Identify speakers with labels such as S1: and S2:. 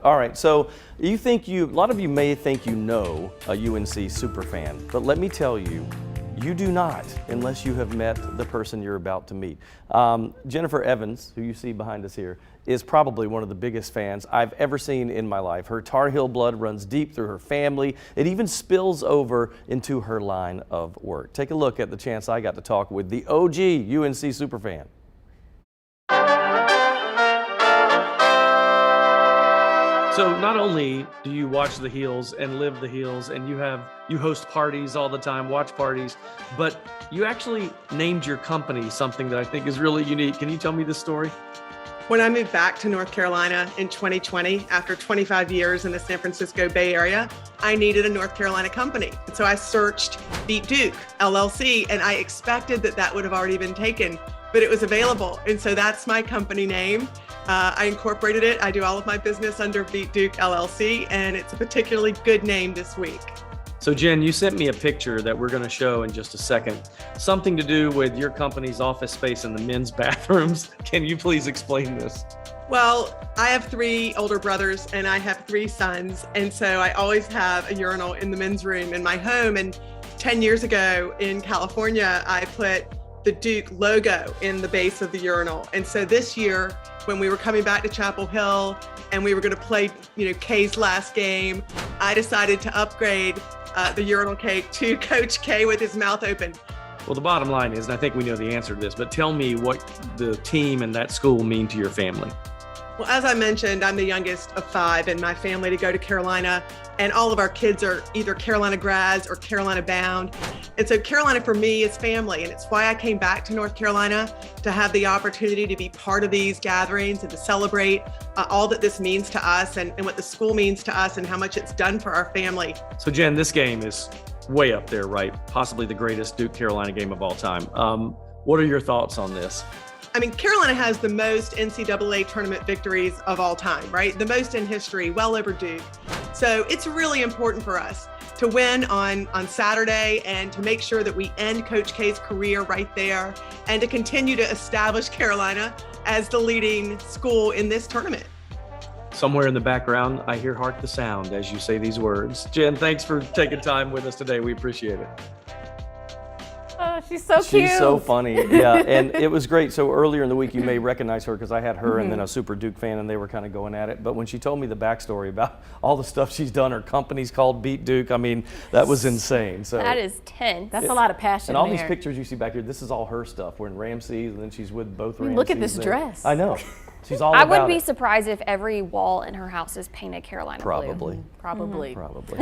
S1: All right, so a lot of you may think you know a UNC super fan, but let me tell you, you do not unless you have met the person you're about to meet. Jennifer Evans, who you see behind us here, is probably one of the biggest fans I've ever seen in my life. Her Tar Heel blood runs deep through her family. It even spills over into her line of work. Take a look at the chance I got to talk with the OG UNC superfan. So not only do you watch the Heels and live the Heels, and you host parties all the time, watch parties, but you actually named your company something that I think is really unique. Can you tell me this story?
S2: When I moved back to North Carolina in 2020, after 25 years in the San Francisco Bay Area, I needed a North Carolina company. And so I searched Beat Duke, LLC, and I expected that would have already been taken, but it was available. And so that's my company name. I incorporated it. I do all of my business under Beat Duke, LLC, and it's a particularly good name this week.
S1: So Jen, you sent me a picture that we're going to show in just a second. Something to do with your company's office space in the men's bathrooms. Can you please explain this?
S2: Well, I have 3 older brothers and I have 3 sons. And so I always have a urinal in the men's room in my home. And 10 years ago in California, I put the Duke logo in the base of the urinal. And so this year, when we were coming back to Chapel Hill and we were going to play, K's last game, I decided to upgrade the urinal cake to Coach K with his mouth open.
S1: Well, the bottom line is, and I think we know the answer to this, but tell me what the team and that school mean to your family.
S2: Well, as I mentioned, I'm the youngest of 5 in my family to go to Carolina, and all of our kids are either Carolina grads or Carolina bound. And so Carolina for me is family, and it's why I came back to North Carolina to have the opportunity to be part of these gatherings and to celebrate all that this means to us and what the school means to us and how much it's done for our family.
S1: So Jen, this game is way up there, right? Possibly the greatest Duke Carolina game of all time. What are your thoughts on this?
S2: I mean, Carolina has the most NCAA tournament victories of all time, right? The most in history, well over Duke. So it's really important for us to win on Saturday and to make sure that we end Coach K's career right there and to continue to establish Carolina as the leading school in this tournament.
S1: Somewhere in the background, I hear "Hark the Sound" as you say these words. Jen, thanks for taking time with us today. We appreciate it.
S3: Oh, she's so cute.
S1: She's so funny, yeah, and it was great. So earlier in the week, you may recognize her because I had her and then a super Duke fan, and they were kind of going at it. But when she told me the backstory about all the stuff she's done, her company's called Beat Duke, I mean, that was insane. So
S3: that is tense.
S4: That's a lot of passion.
S1: And all
S4: there.
S1: these pictures you see back here, this is all her stuff. We're in Ramses, and then she's with both Ramses.
S4: Look at this dress.
S1: I know. She's all
S3: I
S1: about
S3: would be
S1: it.
S3: surprised if every wall in her house is painted Carolina blue.
S1: Probably.
S4: Probably.
S1: Probably.